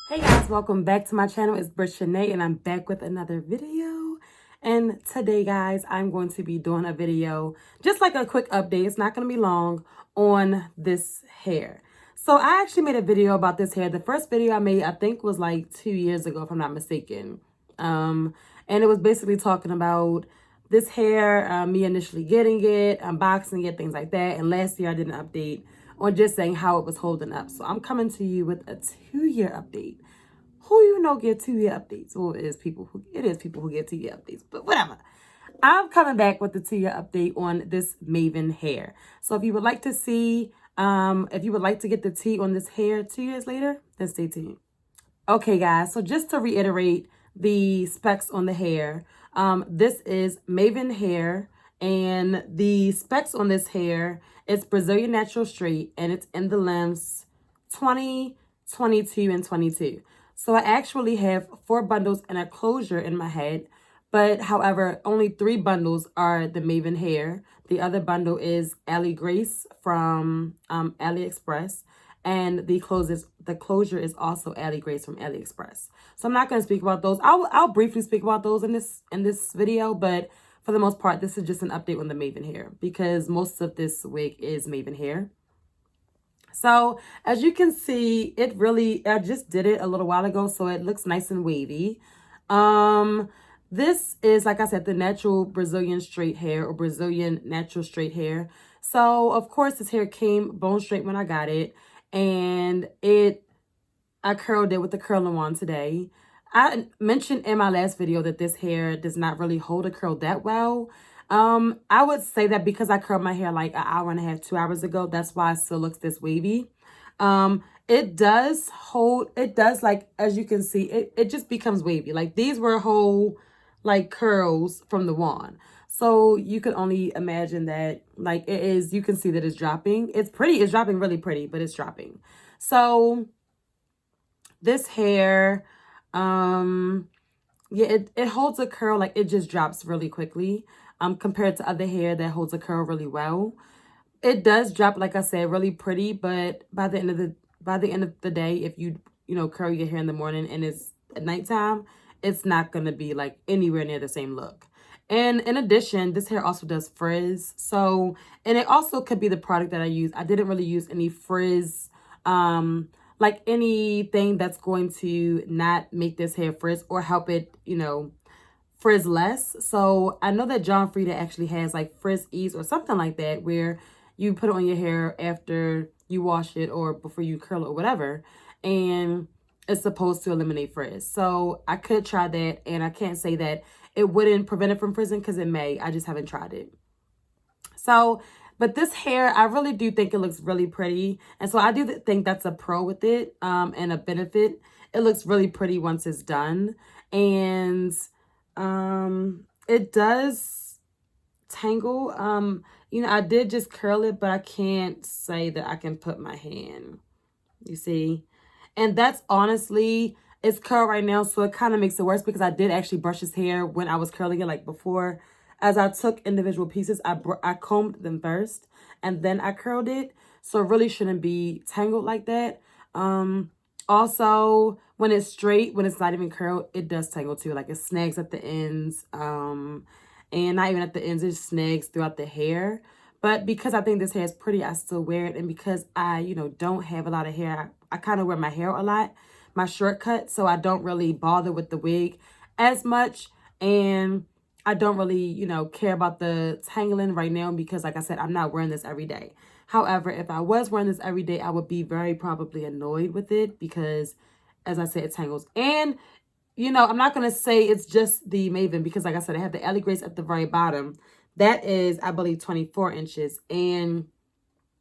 Hey guys, welcome back to my channel. It's Shanae and I'm back with another video. And today guys, I'm going to be doing a video, just like a quick update. It's not going to be long on this hair. So I actually made a video about this hair. The first video I made, I think was like 2 years ago, if I'm not mistaken. And it was basically talking about this hair, me initially getting it, unboxing it, things like that. And last year I did an update on just saying how it was holding up. So I'm coming to you with a 2-year update. Who you know get 2-year updates? Well, it is people who get 2-year updates, but whatever. I'm coming back with the 2-year update on this Mayvenn hair. So if you would like to see, if you would like to get the tea on this hair 2 years later, then stay tuned. Okay, guys. So just to reiterate the specs on the hair, this is Mayvenn hair, and the specs on this hair, it's Brazilian natural straight, and it's in the lengths 20, 22, and 22. So I actually have 4 bundles and a closure in my head, but however, only 3 bundles are the Mayvenn hair. The other bundle is Alley Grace from AliExpress, and the closure is also Alley Grace from AliExpress. So I'm not going to speak about those. I'll briefly speak about those in this video, but for the most part, this is just an update on the Mayvenn hair because most of this wig is Mayvenn hair. So as you can see, I just did it a little while ago, so it looks nice and wavy. This is, like I said, the natural Brazilian straight hair, or Brazilian natural straight hair. So of course this hair came bone straight when I got it, and I curled it with the curling wand today. I mentioned in my last video that this hair does not really hold a curl that well. I would say that because I curled my hair like an hour and a half, 2 hours ago, that's why it still looks this wavy. It does hold, like, as you can see, it just becomes wavy. Like these were whole like curls from the wand. So you can only imagine that, like, it is, you can see that it's dropping. It's pretty, it's dropping really pretty, but it's dropping. So this hair, yeah, it holds a curl, like it just drops really quickly, compared to other hair that holds a curl really well. It does drop, like I said, really pretty, but by the end of the day, if you curl your hair in the morning and it's at nighttime, it's not gonna be like anywhere near the same look. And in addition, this hair also does frizz. So, and it also could be the product that I use. I didn't really use any frizz, like anything that's going to not make this hair frizz or help it, frizz less. So I know that John Frieda actually has like frizz ease or something like that, where you put it on your hair after you wash it or before you curl it or whatever, and it's supposed to eliminate frizz. So I could try that, and I can't say that it wouldn't prevent it from frizzing because it may. I just haven't tried it. So, but this hair, I really do think it looks really pretty. And so I do think that's a pro with it, and a benefit. It looks really pretty once it's done. And it does tangle. I did just curl it, but I can't say that I can put my hand. You see? And that's honestly, it's curled right now, so it kind of makes it worse because I did actually brush his hair when I was curling it, like before. As I took individual pieces, I combed them first, and then I curled it. So it really shouldn't be tangled like that. Also, when it's straight, when it's not even curled, it does tangle too. Like it snags at the ends, and not even at the ends, it snags throughout the hair. But because I think this hair is pretty, I still wear it. And because I, don't have a lot of hair, I kind of wear my hair a lot, my shortcut. So I don't really bother with the wig as much. And I don't really, care about the tangling right now because, like I said, I'm not wearing this every day. However, if I was wearing this every day, I would be very probably annoyed with it because, as I said, it tangles. And, I'm not going to say it's just the Mayvenn because, like I said, I have the Alley Grace at the very bottom. That is, I believe, 24 inches. And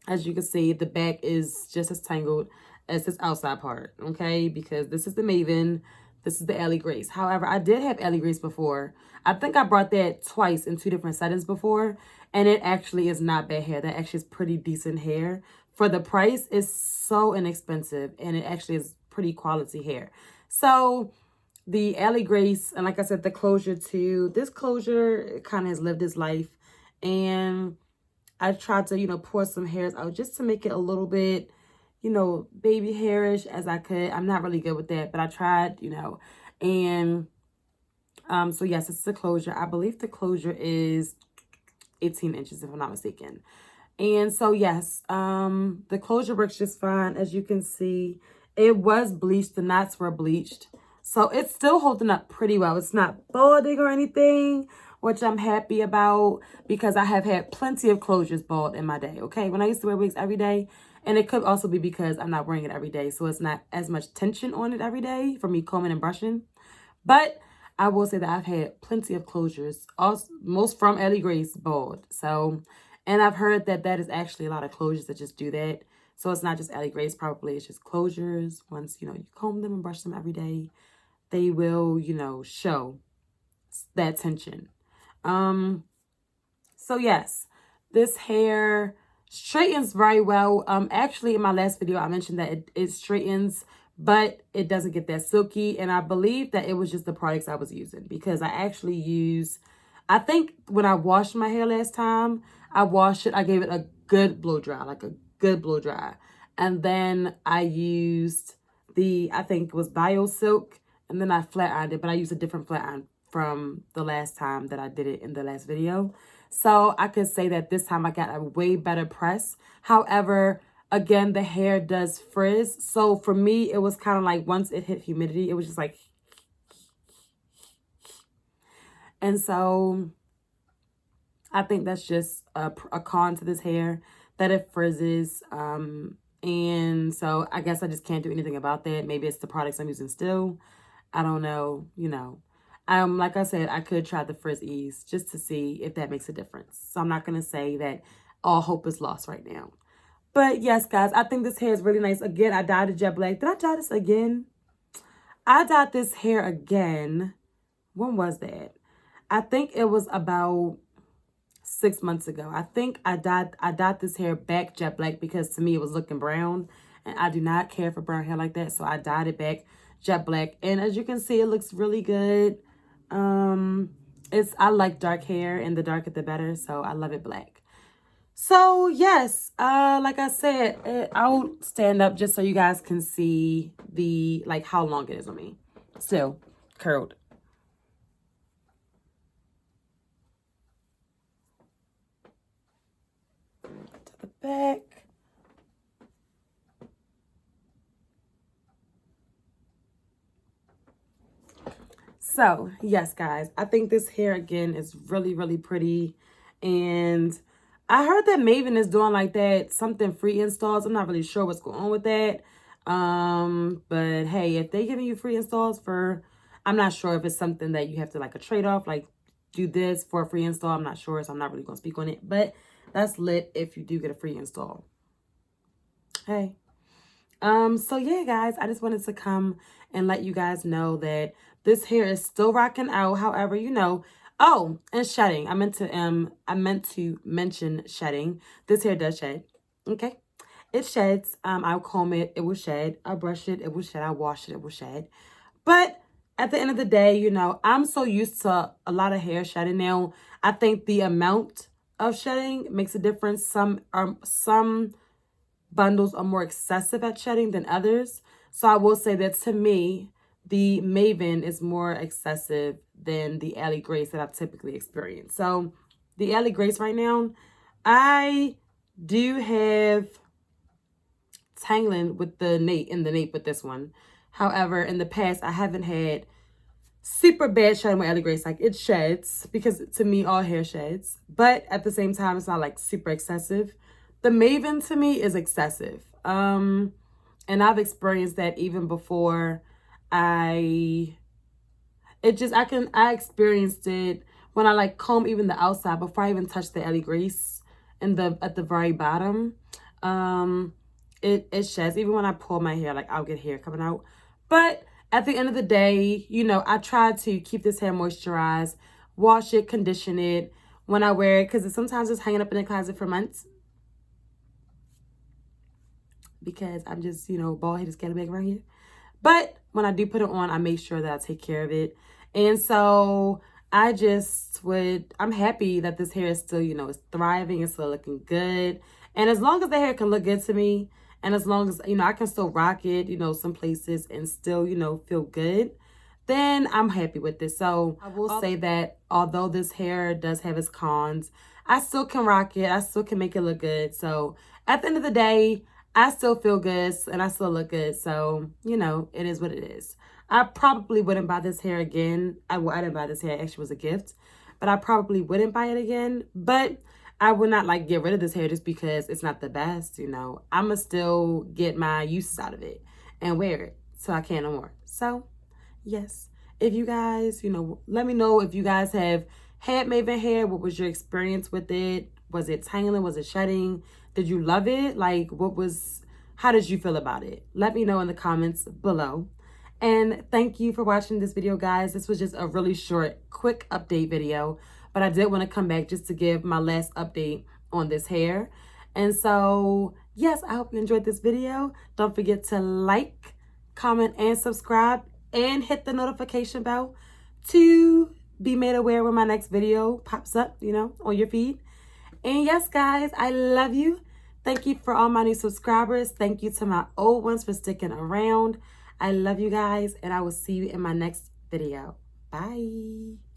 as you can see, the back is just as tangled as this outside part, okay? Because this is the Mayvenn, this is the Alley Grace. However, I did have Alley Grace before. I think I brought that twice in 2 different settings before, and it actually is not bad hair. That actually is pretty decent hair. For the price, it's so inexpensive, and it actually is pretty quality hair. So the Alley Grace, and like I said, the closure too. This closure kind of has lived its life, and I tried to, pour some hairs out just to make it a little bit, you know, baby hairish as I could. I'm not really good with that, but I tried, you know. And so yes, it's the closure. I believe the closure is 18 inches if I'm not mistaken. And so yes, the closure works just fine. As you can see, it was bleached. The knots were bleached. So it's still holding up pretty well. It's not balding or anything, which I'm happy about because I have had plenty of closures bald in my day, okay? When I used to wear wigs every day, and it could also be because I'm not wearing it every day, so it's not as much tension on it every day for me combing and brushing. But I will say that I've had plenty of closures, also, most from Ellie Grace bald. So, and I've heard that that is actually a lot of closures that just do that. So it's not just Ellie Grace, probably it's just closures. Once, you know, you comb them and brush them every day, they will, you know, show that tension. So yes, this hair straightens very well. Actually in my last video, I mentioned that it straightens, but it doesn't get that silky. And I believe that it was just the products I was using because I actually use, I think when I washed my hair last time, I gave it a good blow dry, like a good blow dry. And then I used I think it was Bio Silk, and then I flat ironed it, but I used a different flat iron from the last time that I did it in the last video. So I could say that this time I got a way better press. However, again, the hair does frizz. So for me, it was kind of like once it hit humidity, it was just like, and so I think that's just a con to this hair, that it frizzes. And so I guess I just can't do anything about that. Maybe it's the products I'm using still. I don't know, you know. Like I said, I could try the Frizz Ease just to see if that makes a difference. So I'm not going to say that all hope is lost right now. But yes, guys, I think this hair is really nice. Again, I dyed it jet black. Did I dye this again? I dyed this hair again. When was that? I think it was about 6 months ago. I think I dyed this hair back jet black because to me it was looking brown. And I do not care for brown hair like that. So I dyed it back jet black. And as you can see, it looks really good. I like dark hair, and the darker the better, so I love it black. So yes, like I said, I'll stand up just so you guys can see the how long it is on me. Still curled. To the back. So, yes, guys, I think this hair, again, is really, really pretty. And I heard that Mayvenn is doing like that, something free installs. I'm not really sure what's going on with that. But hey, if they're giving you free installs I'm not sure if it's something that you have to like a trade-off, like do this for a free install. I'm not sure, so I'm not really going to speak on it. But that's lit if you do get a free install. Hey. So yeah, guys, I just wanted to come and let you guys know that this hair is still rocking out. However, you know, oh, and shedding. I meant to mention shedding. This hair does shed. Okay. It sheds. I'll comb it, it will shed. I'll brush it, it will shed. I'll wash it, it will shed. But at the end of the day, you know, I'm so used to a lot of hair shedding now. I think the amount of shedding makes a difference. Some bundles are more excessive at shedding than others. So I will say that to me, the Mayvenn is more excessive than the Ellie Grace that I've typically experienced. So the Ellie Grace right now, I do have tangling with the nape with this one. However, in the past, I haven't had super bad shedding with Ellie Grace. Like, it sheds because to me, all hair sheds. But at the same time, it's not like super excessive. The Mayvenn to me is excessive. And I've experienced that even before I experienced it when I like comb even the outside before I even touch the Ellie Grace at the very bottom. It sheds. Even when I pull my hair, like I'll get hair coming out. But at the end of the day, you know, I try to keep this hair moisturized, wash it, condition it when I wear it, because sometimes it's hanging up in the closet for months. Because I'm just, you know, bald headed scallywag around here. But when I do put it on, I make sure that I take care of it. And so I'm happy that this hair is still, you know, it's thriving, it's still looking good. And as long as the hair can look good to me, And as long as, you know, I can still rock it, you know, some places and still, you know, feel good, then I'm happy with this. So I will say that although this hair does have its cons, I still can rock it. I still can make it look good. So at the end of the day, I still feel good and I still look good. So, you know, it is what it is. I probably wouldn't buy this hair again. I didn't buy this hair. It actually was a gift. But I probably wouldn't buy it again. But I would not like get rid of this hair just because it's not the best, you know. I'm going to still get my uses out of it and wear it so I can no more. So, yes. If you guys, you know, let me know if you guys have had Mayvenn hair. What was your experience with it? Was it tangling? Was it shedding? Did you love it? Like, how did you feel about it? Let me know in the comments below. And thank you for watching this video, guys. This was just a really short, quick update video. But I did want to come back just to give my last update on this hair. And so, yes, I hope you enjoyed this video. Don't forget to like, comment, and subscribe. And hit the notification bell to be made aware when my next video pops up, you know, on your feed. And yes, guys, I love you. Thank you for all my new subscribers. Thank you to my old ones for sticking around. I love you guys, and I will see you in my next video. Bye.